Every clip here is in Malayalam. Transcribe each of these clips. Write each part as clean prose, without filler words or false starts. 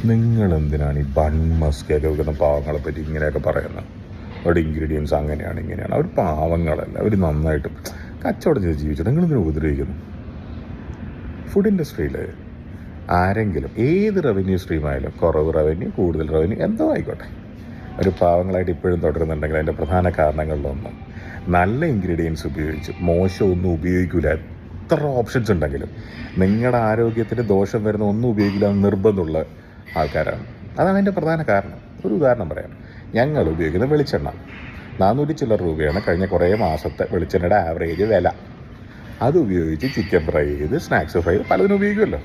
നിങ്ങളെന്തിനാണ് ഈ ബൺ മസ്കൊക്കെ വെക്കുന്ന പാവങ്ങളെ പറ്റി ഇങ്ങനെയൊക്കെ പറയുന്നത്? അവരുടെ ഇൻഗ്രീഡിയൻസ് അങ്ങനെയാണ് ഇങ്ങനെയാണ്. അവർ പാവങ്ങളല്ല, അവർ നന്നായിട്ട് കച്ചവടം ചെയ്ത് ജീവിച്ചു. നിങ്ങളിങ്ങനെ ഉപദ്രവിക്കുന്നു. ഫുഡ് ഇൻഡസ്ട്രിയിൽ ആരെങ്കിലും ഏത് റവന്യൂ സ്ട്രീമായാലും, കുറവ് റവന്യൂ കൂടുതൽ റവന്യൂ എന്തോ ആയിക്കോട്ടെ, ഒരു പാവങ്ങളായിട്ട് ഇപ്പോഴും തുടരുന്നുണ്ടെങ്കിൽ അതിൻ്റെ പ്രധാന കാരണങ്ങളിലൊന്നും നല്ല ഇൻഗ്രീഡിയൻസ് ഉപയോഗിച്ച് മോശമൊന്നും ഉപയോഗിക്കില്ല. എത്ര ഓപ്ഷൻസ് ഉണ്ടെങ്കിലും നിങ്ങളുടെ ആരോഗ്യത്തിന് ദോഷം വരുന്ന ഒന്നും ഉപയോഗിക്കില്ല എന്ന് നിർബന്ധമുള്ള ആൾക്കാരാണ്. അതാണ് അതിൻ്റെ പ്രധാന കാരണം. ഒരു ഉദാഹരണം പറയാം. ഞങ്ങൾ ഉപയോഗിക്കുന്ന വെളിച്ചെണ്ണ 400 ചില്ലറ രൂപയാണ് കഴിഞ്ഞ കുറേ മാസത്തെ വെളിച്ചെണ്ണയുടെ ആവറേജ് വില. അത് ഉപയോഗിച്ച് ചിക്കൻ ഫ്രൈ ചെയ്ത് സ്നാക്സ് ഫ്രൈ ചെയ്ത് പലതിനും ഉപയോഗിക്കുമല്ലോ.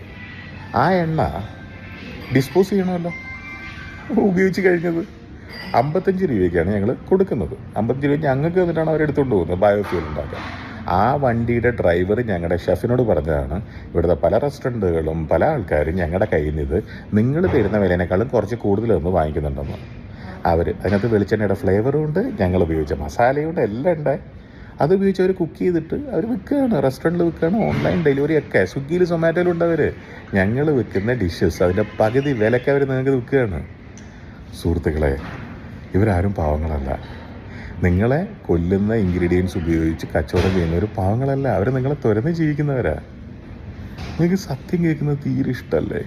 ആ എണ്ണ ഡിസ്പോസ് ചെയ്യണമല്ലോ. ഉപയോഗിച്ച് കഴിഞ്ഞത് 55 രൂപയ്ക്കാണ് ഞങ്ങൾ കൊടുക്കുന്നത്. 55 രൂപ ഞങ്ങൾക്ക് വന്നിട്ടാണ് അവരെടുത്തുകൊണ്ട് പോകുന്നത് ബയോഫ്യൂൽ ഉണ്ടാക്കാൻ. ആ വണ്ടിയുടെ ഡ്രൈവർ ഞങ്ങളുടെ ഷെഫിനോട് പറഞ്ഞതാണ്, ഇവിടുത്തെ പല റെസ്റ്റോറൻറ്റുകളും പല ആൾക്കാരും ഞങ്ങളുടെ കയ്യിൽ നിന്ന് നിങ്ങൾ തരുന്ന വിലയേക്കാളും കുറച്ച് കൂടുതലൊന്ന് വാങ്ങിക്കുന്നുണ്ടെന്ന്. അതിനകത്ത് വെളിച്ചെണ്ണയുടെ ഫ്ലേവറും ഉണ്ട്, ഞങ്ങൾ ഉപയോഗിച്ച മസാലയുണ്ട്, എല്ലാം ഉണ്ട്. അത് ഉപയോഗിച്ച് അവർ കുക്ക് ചെയ്തിട്ട് അവർ വിൽക്കുകയാണ്, റെസ്റ്റോറൻറ്റിൽ വിൽക്കുകയാണ്, ഓൺലൈൻ ഡെലിവറി ഒക്കെ സ്വിഗ്ഗിയിൽ സൊമാറ്റോയിലും ഉണ്ട്. ഞങ്ങൾ വിൽക്കുന്ന ഡിഷസ് അതിൻ്റെ പകുതി വിലയ്ക്ക് അവർ നിങ്ങൾക്ക് വിൽക്കുകയാണ്. സുഹൃത്തുക്കളെ, ഇവരാരും പാവങ്ങളല്ല. നിങ്ങളെ കൊല്ലുന്ന ഇൻഗ്രീഡിയൻസ് ഉപയോഗിച്ച് കച്ചവടം ചെയ്യുന്നവർ പാവങ്ങളല്ല. അവർ നിങ്ങളെ തുരന്ന് ജീവിക്കുന്നവരാ. നിങ്ങൾക്ക് സത്യം കേൾക്കുന്നത് തീരെ ഇഷ്ടമല്ലേ?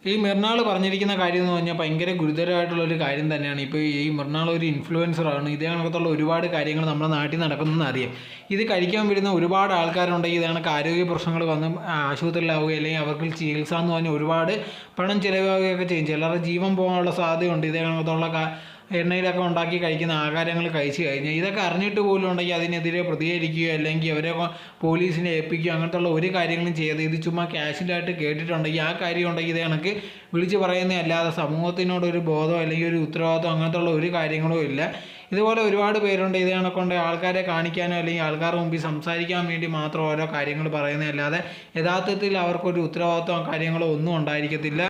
ഈ മൃണാൾ പറഞ്ഞിരിക്കുന്ന കാര്യം എന്ന് പറഞ്ഞാൽ ഭയങ്കര ഗുരുതരമായിട്ടുള്ളൊരു കാര്യം തന്നെയാണ്. ഇപ്പോൾ ഈ മൃണാൾ ഒരു ഇൻഫ്ലുവൻസറാണ്. ഇതേ കണക്കത്തുള്ള ഒരുപാട് കാര്യങ്ങൾ നമ്മുടെ നാട്ടിൽ നടക്കുന്നതെന്ന് അറിയാം. ഇത് കഴിക്കാൻ വരുന്ന ഒരുപാട് ആൾക്കാരുണ്ടെങ്കിൽ ഇതേ കണക്ക് ആരോഗ്യ പ്രശ്നങ്ങൾ വന്ന് ആശുപത്രിയിലാവുകയും അല്ലെങ്കിൽ അവർക്ക് ചികിത്സ എന്ന് പറഞ്ഞാൽ ഒരുപാട് പണം ചിലവാകുകയൊക്കെ ചെയ്യും. ചിലരുടെ ജീവൻ പോകാനുള്ള സാധ്യതയുണ്ട് ഇതേ കണക്കത്തുള്ള എണ്ണയിലൊക്കെ ഉണ്ടാക്കി കഴിക്കുന്ന ആഹാരങ്ങൾ കഴിച്ച് കഴിഞ്ഞാൽ. ഇതൊക്കെ അറിഞ്ഞിട്ട് പോലും ഉണ്ടെങ്കിൽ അതിനെതിരെ പ്രതികരിക്കുകയോ അല്ലെങ്കിൽ അവരെ പോലീസിനെ ഏൽപ്പിക്കുകയോ അങ്ങനത്തുള്ള ഒരു കാര്യങ്ങളും ചെയ്ത് ഇത് ചുമ്മാ ക്യാഷിലായിട്ട് കേട്ടിട്ടുണ്ടെങ്കിൽ ആ കാര്യം ഉണ്ടെങ്കിൽ ഇത് കണക്ക് വിളിച്ച് പറയുന്നതല്ലാതെ സമൂഹത്തിനോടൊരു ബോധമോ അല്ലെങ്കിൽ ഒരു ഉത്തരവാദിത്വം അങ്ങനത്തുള്ള ഒരു കാര്യങ്ങളും ഇല്ല. ഇതുപോലെ ഒരുപാട് പേരുണ്ട് ഇത് കണക്കൊണ്ട് ആൾക്കാരെ കാണിക്കാനോ അല്ലെങ്കിൽ ആൾക്കാരുടെ മുമ്പിൽ സംസാരിക്കാൻ വേണ്ടി മാത്രം ഓരോ കാര്യങ്ങൾ പറയുന്നതല്ലാതെ യഥാർത്ഥത്തിൽ അവർക്കൊരു ഉത്തരവാദിത്വം കാര്യങ്ങളോ ഒന്നും ഉണ്ടായിരിക്കത്തില്ല.